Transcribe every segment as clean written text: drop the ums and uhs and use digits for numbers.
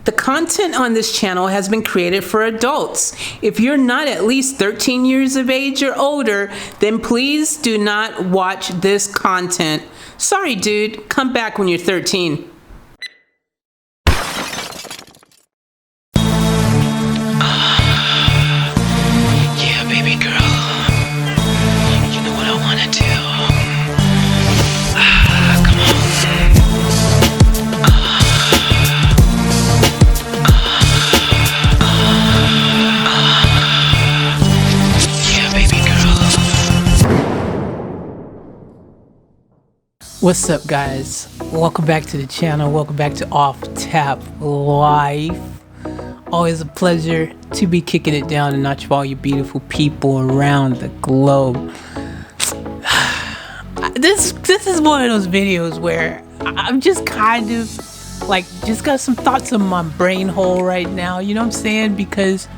The content on this channel has been created for adults. If you're not at least 13 years of age or older, then please do not watch this content. Sorry, dude. Come back when you're 13. Yeah, baby girl. You know what I want to do. Come on. Yeah, baby girl. What's up, guys? Welcome back to the channel. Welcome back to Off Tap Life. Always a pleasure to be kicking it down and notch for all you beautiful people around the globe. This is one of those videos where I'm just kind of like just got some thoughts in my brain hole right now. You know what I'm saying? Because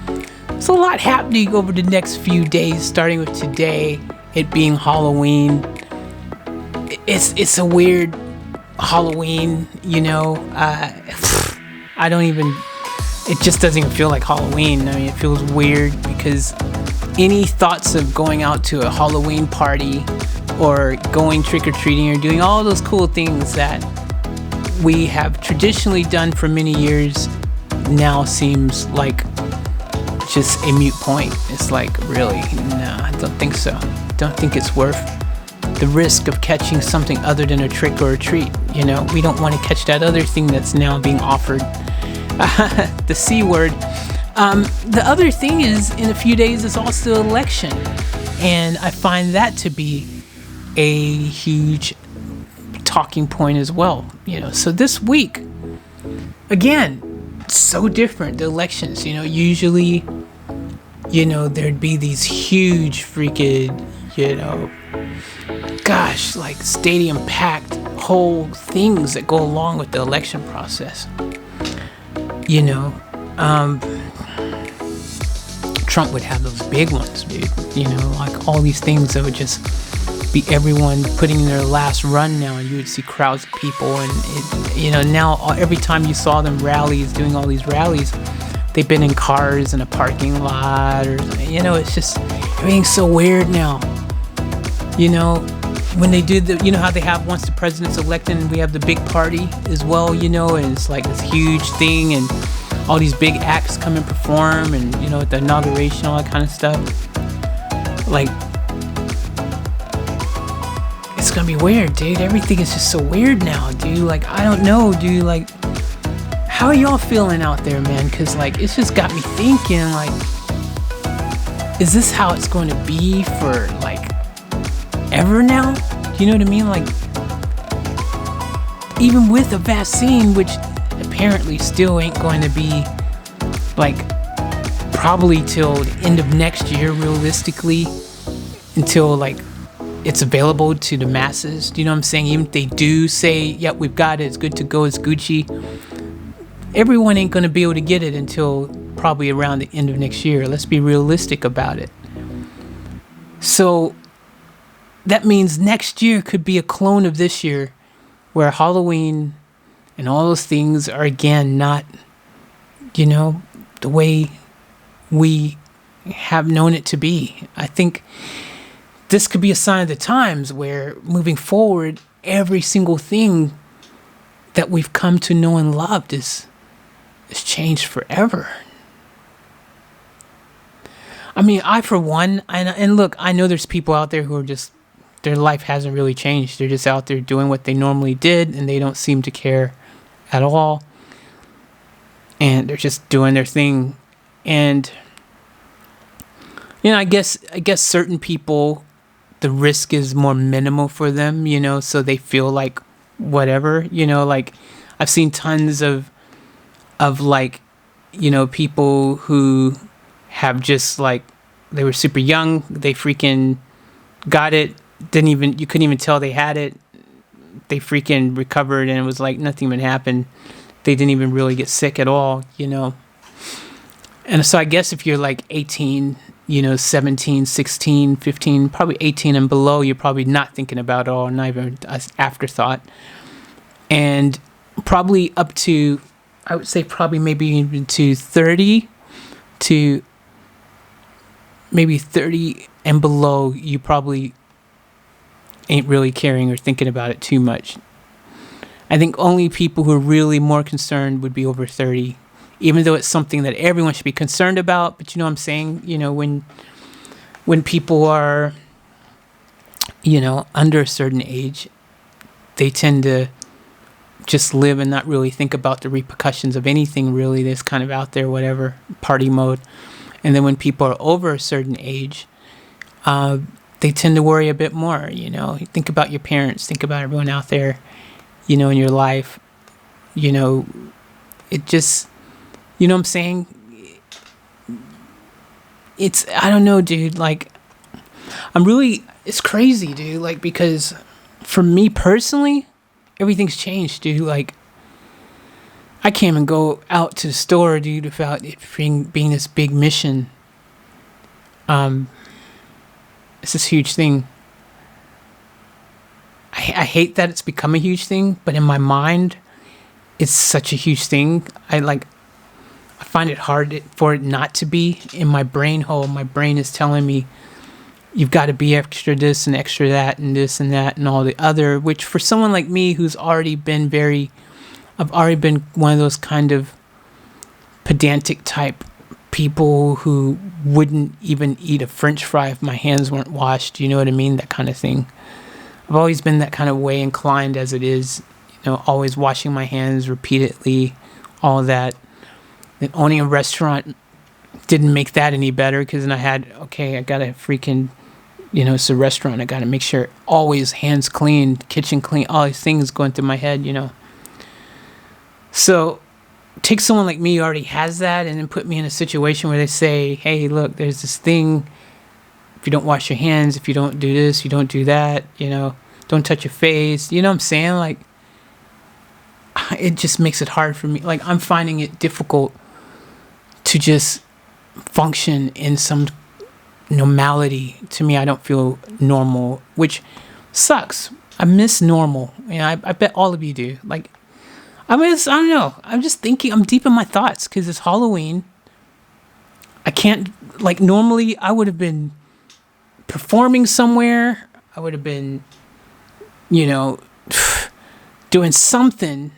there's a lot happening over the next few days, starting with today, it being Halloween. It's a weird Halloween, you know. I don't even. It just doesn't even feel like Halloween. I mean, it feels weird because any thoughts of going out to a Halloween party or going trick-or-treating or doing all those cool things that we have traditionally done for many years now seems like just a moot point. It's like, really? No, I don't think so. Don't think it's worth the risk of catching something other than a trick or a treat. You know, we don't want to catch that other thing that's now being offered. The C word. The other thing is, in a few days, it's also election. And I find that to be a huge talking point as well. You know, so this week, again, so different. The elections, you know, usually, you know, there'd be these huge freaking, you know, gosh, like stadium packed whole things that go along with the election process. You know, Trump would have those big ones, dude. You know, like all these things that would just be everyone putting in their last run now, and you would see crowds of people. And, you know, now every time you saw them doing all these rallies, they've been in cars in a parking lot, or, you know, it's just, everything's so weird now. You know, when they do you know how they have once the president's elected and we have the big party as well, you know, and it's like this huge thing and all these big acts come and perform and, you know, at the inauguration, all that kind of stuff. Like, it's gonna be weird, dude. Everything is just so weird now, dude. Like, I don't know, dude. Like, how are y'all feeling out there, man? Because, like, it's just got me thinking, like, is this how it's going to be for, like, ever now? You know what I mean? Like, even with a vaccine, which apparently still ain't going to be, like, probably till the end of next year, realistically, until, like, it's available to the masses. Do you know what I'm saying? Even if they do say, yep, we've got it, it's good to go, it's Gucci, everyone ain't going to be able to get it until probably around the end of next year. Let's be realistic about it. So that means next year could be a clone of this year, where Halloween and all those things are again not, you know, the way we have known it to be. I think this could be a sign of the times where moving forward, every single thing that we've come to know and loved is changed forever. I mean, I for one, and look, I know there's people out there who are just, their life hasn't really changed. They're just out there doing what they normally did, and they don't seem to care at all. And they're just doing their thing. And, you know, I guess certain people, the risk is more minimal for them, you know, so they feel like whatever, you know, like I've seen tons of like, you know, people who have just like, they were super young, they freaking got it, you couldn't even tell they had it, they freaking recovered, and it was like nothing even happened. They didn't even really get sick at all, you know. And so I guess if you're like 18, you know, 17, 16, 15, probably 18 and below, you're probably not thinking about it all, not even an afterthought. And probably up to I would say probably maybe even to 30 to maybe 30 and below, you probably ain't really caring or thinking about it too much. I think only people who are really more concerned would be over 30, even though it's something that everyone should be concerned about. But you know what I'm saying? You know, when people are, you know, under a certain age, they tend to just live and not really think about the repercussions of anything really that's kind of out there, whatever, party mode. And then when people are over a certain age, they tend to worry a bit more, you know. Think about your parents, think about everyone out there, you know, in your life. You know, it just, you know what I'm saying? It's, I don't know, dude, like, it's crazy, dude, like, because for me personally, everything's changed, dude. Like, I can't even go out to the store, dude, without it being this big mission. It's this huge thing. I hate that it's become a huge thing, but in my mind, it's such a huge thing. I find it hard for it not to be. In my brain hole, my brain is telling me, you've got to be extra this and extra that and this and that and all the other, which for someone like me who's already been I've already been one of those kind of pedantic type people who wouldn't even eat a French fry if my hands weren't washed. You know what I mean? That kind of thing. I've always been that kind of way inclined as it is, you know, always washing my hands repeatedly, all that. Then owning a restaurant didn't make that any better, because then I got to freaking, you know, it's a restaurant. I got to make sure always hands clean, kitchen clean, all these things going through my head, you know. So take someone like me who already has that and then put me in a situation where they say, hey, look, there's this thing. If you don't wash your hands, if you don't do this, you don't do that, you know, don't touch your face. You know what I'm saying? Like, it just makes it hard for me. Like, I'm finding it difficult to just function in some normality. To me, I don't feel normal, which sucks. I miss normal. You know, I bet all of you do. Like, I don't know. I'm just thinking, I'm deep in my thoughts because it's Halloween. I can't, like, normally I would have been performing somewhere. I would have been, you know, doing something,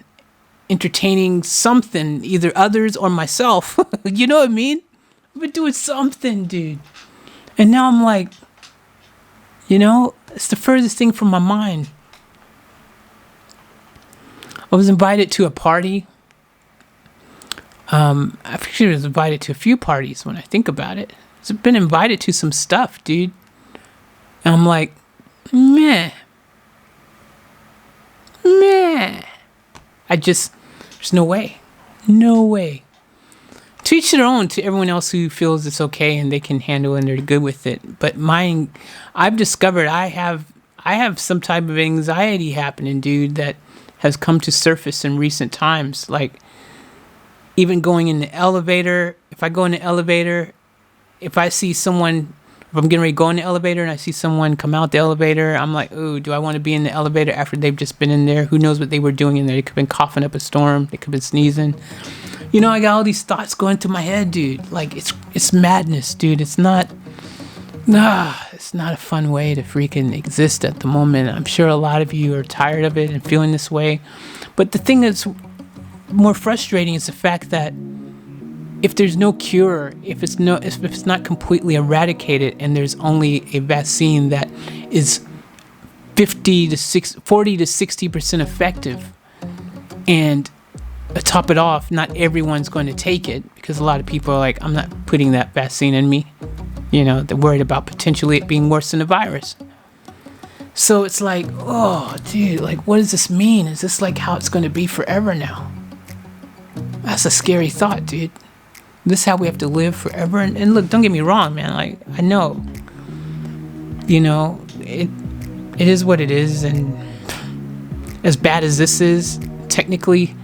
entertaining something, either others or myself. You know what I mean? I've been doing something, dude. And now I'm like, you know, it's the furthest thing from my mind. I was invited to a party. I actually was invited to a few parties when I think about it. I've been invited to some stuff, dude. And I'm like, meh. There's no way. No way. To each their own, to everyone else who feels it's okay and they can handle it and they're good with it. But mine, I've discovered I have some type of anxiety happening, dude, that has come to surface in recent times. Like, even going in the elevator, if I go in the elevator, if I see someone, if I'm getting ready to go in the elevator and I see someone come out the elevator, I'm like, ooh, do I want to be in the elevator after they've just been in there? Who knows what they were doing in there? They could have been coughing up a storm. They could have been sneezing. You know, I got all these thoughts going through my head, dude. Like, it's madness, dude. It's not a fun way to freaking exist at the moment. I'm sure a lot of you are tired of it and feeling this way. But the thing that's more frustrating is the fact that if there's no cure, if it's not completely eradicated, and there's only a vaccine that is 40 to 60% effective, and to top it off, not everyone's going to take it, because a lot of people are like, I'm not putting that vaccine in me. You know, they're worried about potentially it being worse than the virus. So it's like, oh, dude, like, what does this mean? Is this like how it's going to be forever now? That's a scary thought, dude. This is how we have to live forever. And look, don't get me wrong, man. Like, I know, you know, it is what it is. And as bad as this is, technically,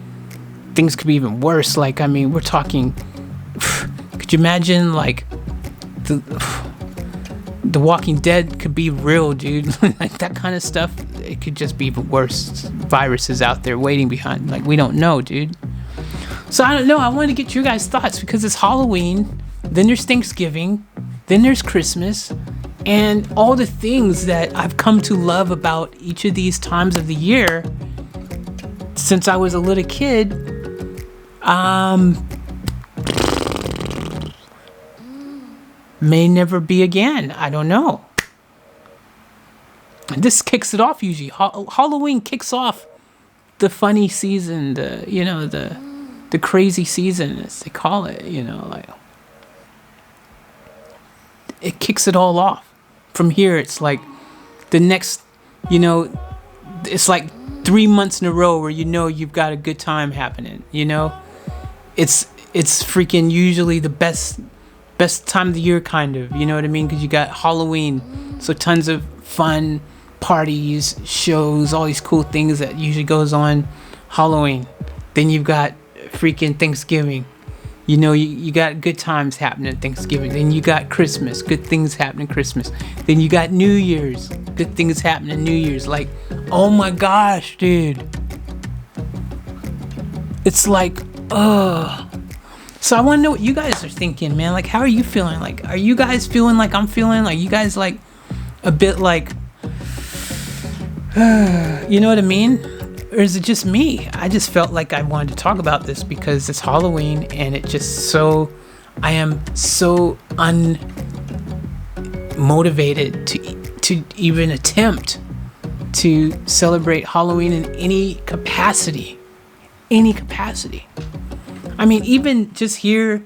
things could be even worse. Like, I mean, we're talking, could you imagine, like, the Walking Dead could be real, dude. Like, that kind of stuff, it could just be even worse. Viruses out there waiting behind. Like, we don't know, dude. So I don't know. I wanted to get your guys' thoughts because it's Halloween, then there's Thanksgiving, then there's Christmas, and all the things that I've come to love about each of these times of the year since I was a little kid. May never be again. I don't know. And this kicks it off usually. Halloween kicks off the funny season, the crazy season, as they call it, like it kicks it all off. From here, it's like the next, it's like 3 months in a row where you've got a good time happening. It's freaking usually the best time of the year, kind of. You know what I mean? Because you got Halloween, so tons of fun parties, shows, all these cool things that usually goes on Halloween. Then you've got freaking Thanksgiving. You got good times happening at Thanksgiving. Then you got Christmas, good things happening Christmas. Then you got New Year's, good things happening New Year's. Like, oh my gosh, dude. It's like, So I want to know what you guys are thinking, man. Like, how are you feeling? Like, are you guys feeling like I'm feeling? Like, you guys like a bit like, you know what I mean? Or is it just me? I just felt like I wanted to talk about this because it's Halloween and I am so unmotivated to even attempt to celebrate Halloween in any capacity. I mean, even just here,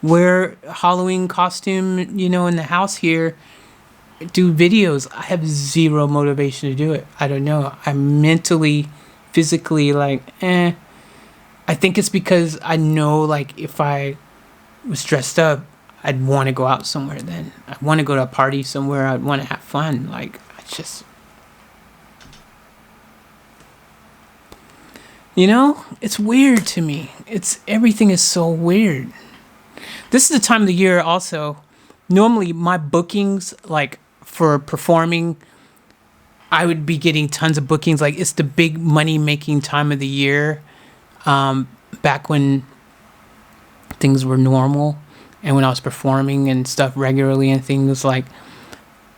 wear Halloween costume, in the house here, do videos. I have zero motivation to do it. I don't know. I'm mentally, physically like, I think it's because I know, like, if I was dressed up, I'd want to go out somewhere then. I want to go to a party somewhere. I'd want to have fun. Like, it's weird to me. Everything is so weird. This is the time of the year also. Normally my bookings, like for performing, I would be getting tons of bookings. Like, it's the big money making time of the year. Back when things were normal and when I was performing and stuff regularly and things, like,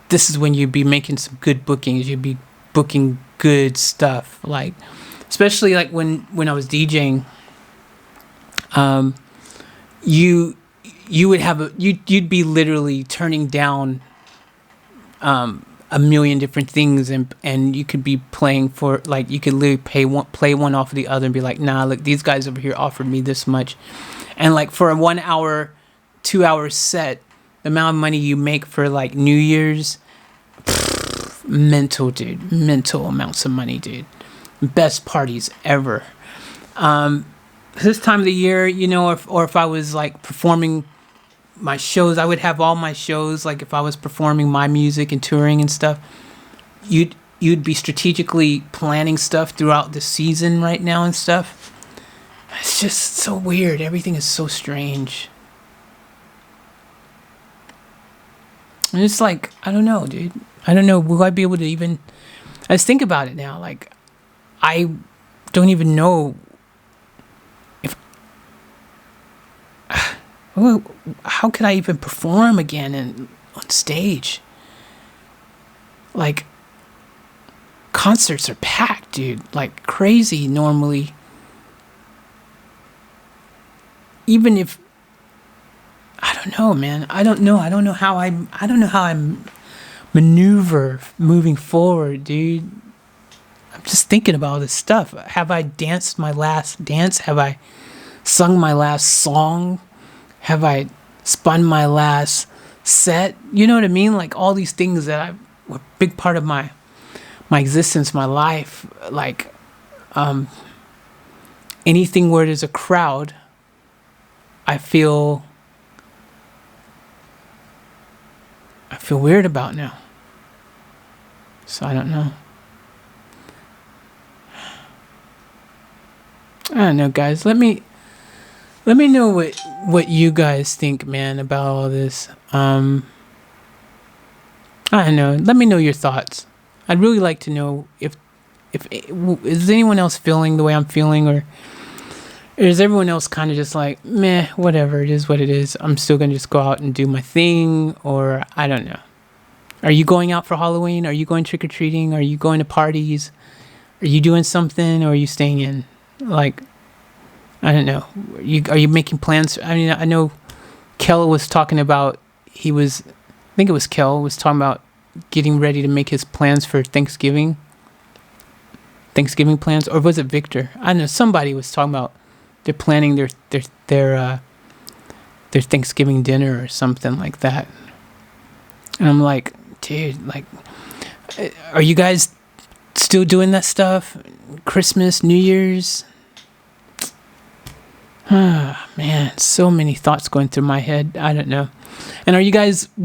this is when you'd be making some good bookings. You'd be booking good stuff. Like, especially like when I was DJing, you would have you'd be literally turning down a million different things, and you could be playing for, like, you could literally play one off of the other and be like, nah, look, these guys over here offered me this much, and like for a 1 hour, 2 hour set, the amount of money you make for like New Year's, mental amounts of money, dude. Best parties ever. This time of the year, or if I was like performing my shows, I would have all my shows, like if I was performing my music and touring and stuff, you'd be strategically planning stuff throughout the season right now and stuff. It's just so weird. Everything is so strange. And it's like, I don't know, dude. I don't know. Will I be able to even... I just think about it now. Like, I don't even know if... How could I even perform again on stage? Like, concerts are packed, dude. Like, crazy normally. Even if... I don't know, man. I don't know how I'm maneuver moving forward, dude. I'm just thinking about all this stuff. Have I danced my last dance? Have I sung my last song? Have I spun my last set? You know what I mean? Like, all these things that were a big part of my existence, my life. Like, anything where there's a crowd, I feel weird about now. So I don't know. I don't know, guys. Let me know what you guys think, man, about all this. I don't know. Let me know your thoughts. I'd really like to know if is anyone else feeling the way I'm feeling, or Or is everyone else kind of just like, meh, whatever, it is what it is. I'm still going to just go out and do my thing, or I don't know. Are you going out for Halloween? Are you going trick-or-treating? Are you going to parties? Are you doing something, or are you staying in? Like, I don't know. Are you making plans? I mean, I know Kel was talking about, I think it was Kel, was talking about getting ready to make his plans for Thanksgiving plans, or was it Victor? I don't know. Somebody was talking about they're planning their Thanksgiving dinner or something like that. And I'm like, dude, like, are you guys still doing that stuff? Christmas, New Year's? Ah, man, so many thoughts going through my head. I don't know. And what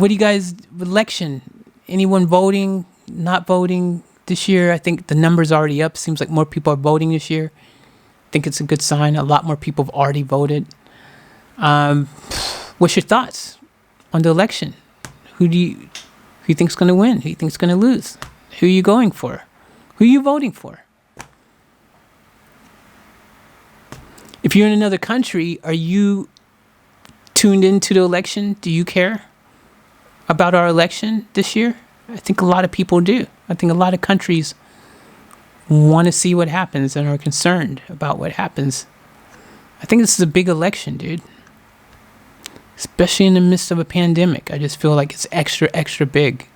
do you guys, election? Anyone voting, not voting this year? I think the number's already up. Seems like more people are voting this year. I think it's a good sign. A lot more people have already voted. What's your thoughts on the election? Who you think's going to win? Who you think's going to lose? Who are you going for? Who are you voting for? If you're in another country, are you tuned into the election? Do you care about our election this year? I think a lot of people do. I think a lot of countries want to see what happens and are concerned about what happens. I think this is a big election, dude. Especially in the midst of a pandemic. I just feel like it's extra, extra big.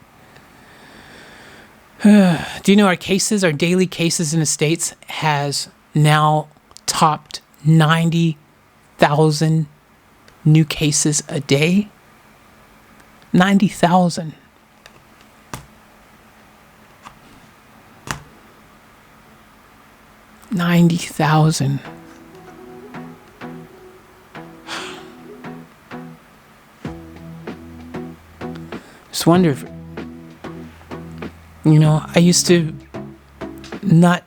Do you know our daily cases in the States has now topped 90,000 new cases a day? 90,000. Just wonder if, I used to not,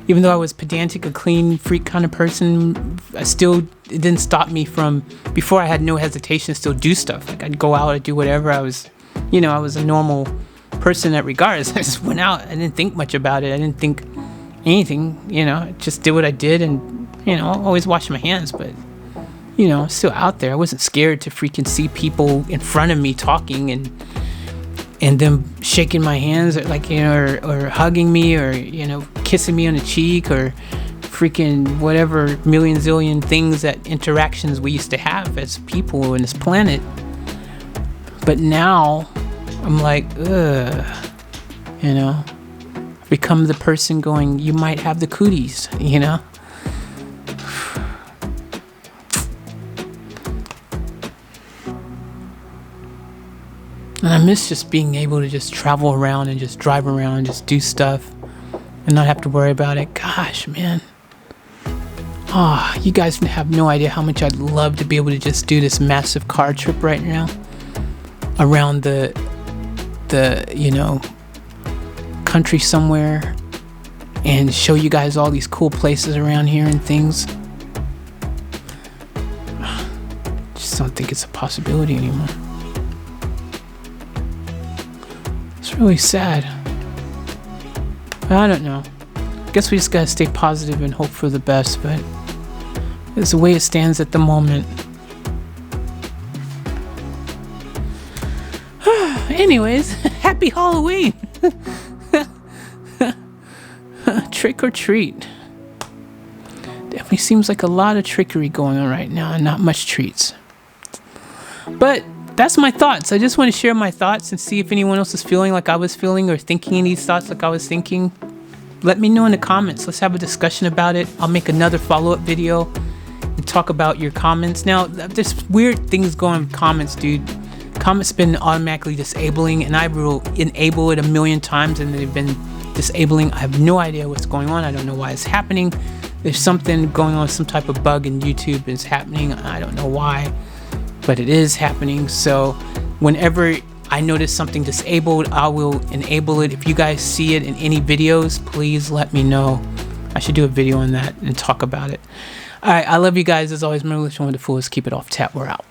even though I was pedantic, a clean freak kind of person, it didn't stop me from, before I had no hesitation to still do stuff. Like I'd go out, I'd do whatever. I was a normal person in that regards. I just went out. I didn't think much about it. I didn't think anything, I just did what I did, and, always wash my hands, but, still out there. I wasn't scared to freaking see people in front of me talking and them shaking my hands, or hugging me, or, kissing me on the cheek, or freaking whatever million zillion things, that interactions we used to have as people on this planet. But now I'm like, ugh, become the person going, you might have the cooties, And I miss just being able to just travel around and just drive around and just do stuff and not have to worry about it. Gosh, man. You guys have no idea how much I'd love to be able to just do this massive car trip right now around the country somewhere and show you guys all these cool places around here and things. Just don't think it's a possibility anymore. It's really sad. But I don't know. I guess we just gotta stay positive and hope for the best, but it's the way it stands at the moment. Anyways, happy Halloween! Trick or treat. Definitely seems like a lot of trickery going on right now and not much treats. But that's my thoughts. I just want to share my thoughts and see if anyone else is feeling like I was feeling or thinking these thoughts like I was thinking. Let me know in the comments. Let's have a discussion about it. I'll make another follow-up video and talk about your comments. Now, there's weird things going in comments, dude. Comments been automatically disabling, and I will enable it a million times, and they've been disabling. I have no idea what's going on. I don't know why it's happening. There's something going on, some type of bug in YouTube is happening. I don't know why, but it is happening. So whenever I notice something disabled, I will enable it. If you guys see it in any videos, please let me know. I should do a video on that and talk about it. All right, I love you guys. As always, remember, wonderful is keep it off tap. We're out.